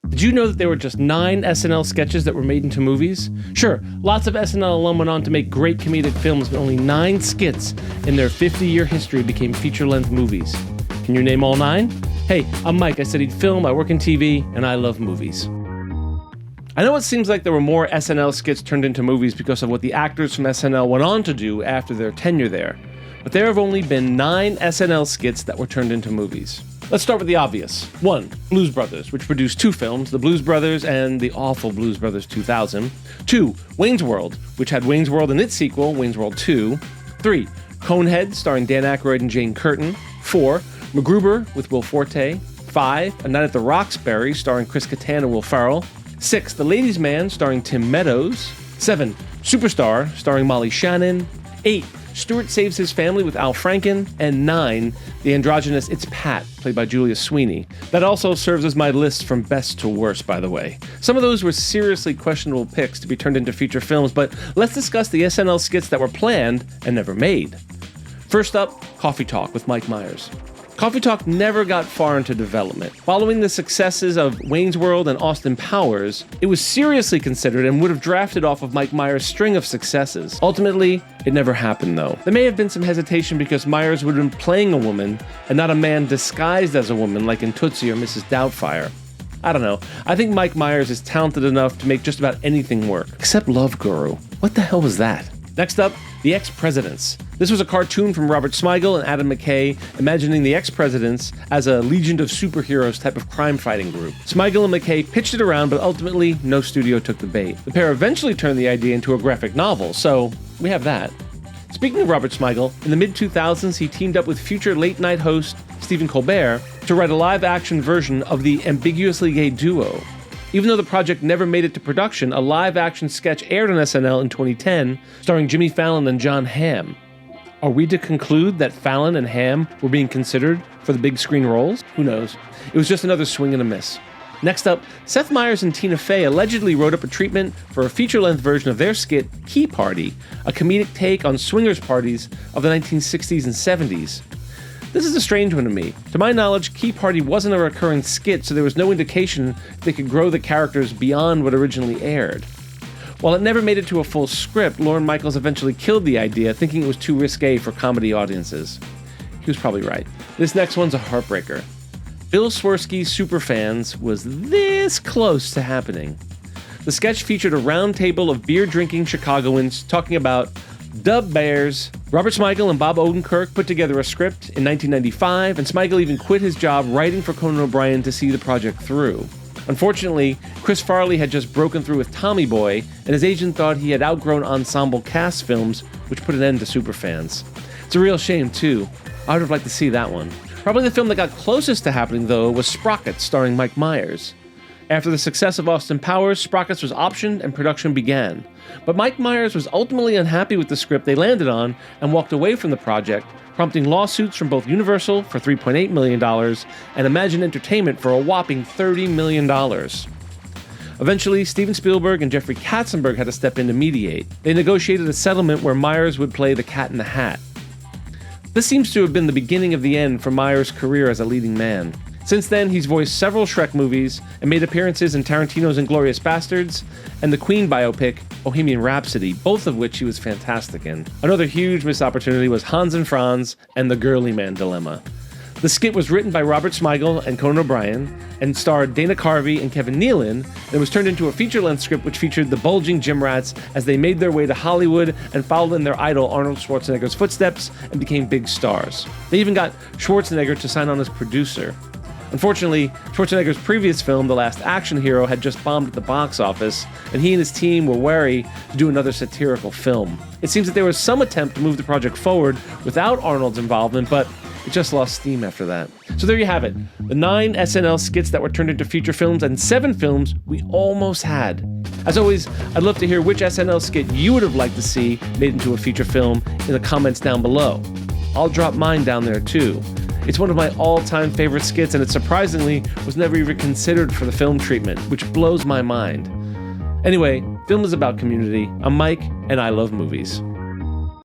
Did you know that there were just 9 SNL sketches that were made into movies? Sure, lots of SNL alum went on to make great comedic films, but only 9 skits in their 50-year history became feature-length movies. Can you name all 9? Hey, I'm Mike. I studied film, I work in TV, and I love movies. I know it seems like there were more SNL skits turned into movies because of what the actors from SNL went on to do after their tenure there, but there have only been 9 SNL skits that were turned into movies. Let's start with the obvious. 1. Blues Brothers, which produced 2 films, The Blues Brothers and The Awful Blues Brothers 2000. 2. Wayne's World, which had Wayne's World and its sequel, Wayne's World 2. 3. Conehead, starring Dan Aykroyd and Jane Curtin. 4. MacGruber with Will Forte. 5. A Night at the Roxbury, starring Chris Kattan and Will Ferrell. 6. The Ladies' Man, starring Tim Meadows. 7. Superstar, starring Molly Shannon. 8. Stuart Saves His Family with Al Franken. And 9. The androgynous It's Pat, played by Julia Sweeney. That also serves as my list from best to worst, by the way. Some of those were seriously questionable picks to be turned into feature films, but let's discuss the SNL skits that were planned and never made. First up, Coffee Talk with Mike Myers. Coffee Talk never got far into development. Following the successes of Wayne's World and Austin Powers, it was seriously considered and would have drafted off of Mike Myers' string of successes. Ultimately, it never happened though. There may have been some hesitation because Myers would have been playing a woman and not a man disguised as a woman like in Tootsie or Mrs. Doubtfire. I don't know. I think Mike Myers is talented enough to make just about anything work. Except Love Guru. What the hell was that? Next up, The Ex-Presidents. This was a cartoon from Robert Smigel and Adam McKay, imagining the ex-presidents as a Legion of Superheroes type of crime-fighting group. Smigel and McKay pitched it around, but ultimately, no studio took the bait. The pair eventually turned the idea into a graphic novel, so we have that. Speaking of Robert Smigel, in the mid-2000s, he teamed up with future late-night host Stephen Colbert to write a live-action version of the Ambiguously Gay Duo. Even though the project never made it to production, a live-action sketch aired on SNL in 2010, starring Jimmy Fallon and Jon Hamm. Are we to conclude that Fallon and Hamm were being considered for the big screen roles? Who knows? It was just another swing and a miss. Next up, Seth Meyers and Tina Fey allegedly wrote up a treatment for a feature-length version of their skit, Key Party, a comedic take on swingers parties of the 1960s and 70s. This is a strange one to me. To my knowledge, Key Party wasn't a recurring skit, so there was no indication they could grow the characters beyond what originally aired. While it never made it to a full script, Lorne Michaels eventually killed the idea, thinking it was too risque for comedy audiences. He was probably right. This next one's a heartbreaker. Bill Swirsky's Superfans was this close to happening. The sketch featured a round table of beer-drinking Chicagoans talking about Dub Bears. Robert Smigel and Bob Odenkirk put together a script in 1995, and Smigel even quit his job writing for Conan O'Brien to see the project through. Unfortunately, Chris Farley had just broken through with Tommy Boy, and his agent thought he had outgrown ensemble cast films, which put an end to Superfans. It's a real shame, too. I would have liked to see that one. Probably the film that got closest to happening, though, was Sprockets, starring Mike Myers. After the success of Austin Powers, Sprockets was optioned and production began. But Mike Myers was ultimately unhappy with the script they landed on and walked away from the project, prompting lawsuits from both Universal for $3.8 million and Imagine Entertainment for a whopping $30 million. Eventually, Steven Spielberg and Jeffrey Katzenberg had to step in to mediate. They negotiated a settlement where Myers would play the Cat in the Hat. This seems to have been the beginning of the end for Myers' career as a leading man. Since then, he's voiced several Shrek movies and made appearances in Tarantino's Inglourious Basterds and the Queen biopic, Bohemian Rhapsody, both of which he was fantastic in. Another huge missed opportunity was Hanz and Franz and the Girly Man Dilemma. The skit was written by Robert Smigel and Conan O'Brien and starred Dana Carvey and Kevin Nealon, and it was turned into a feature-length script which featured the bulging gym rats as they made their way to Hollywood and followed in their idol Arnold Schwarzenegger's footsteps and became big stars. They even got Schwarzenegger to sign on as producer. Unfortunately, Schwarzenegger's previous film, The Last Action Hero, had just bombed at the box office, and he and his team were wary to do another satirical film. It seems that there was some attempt to move the project forward without Arnold's involvement, but it just lost steam after that. So there you have it, the 9 SNL skits that were turned into feature films and 7 films we almost had. As always, I'd love to hear which SNL skit you would have liked to see made into a feature film in the comments down below. I'll drop mine down there too. It's one of my all-time favorite skits, and it surprisingly was never even considered for the film treatment, which blows my mind. Anyway, film is about community. I'm Mike, and I love movies.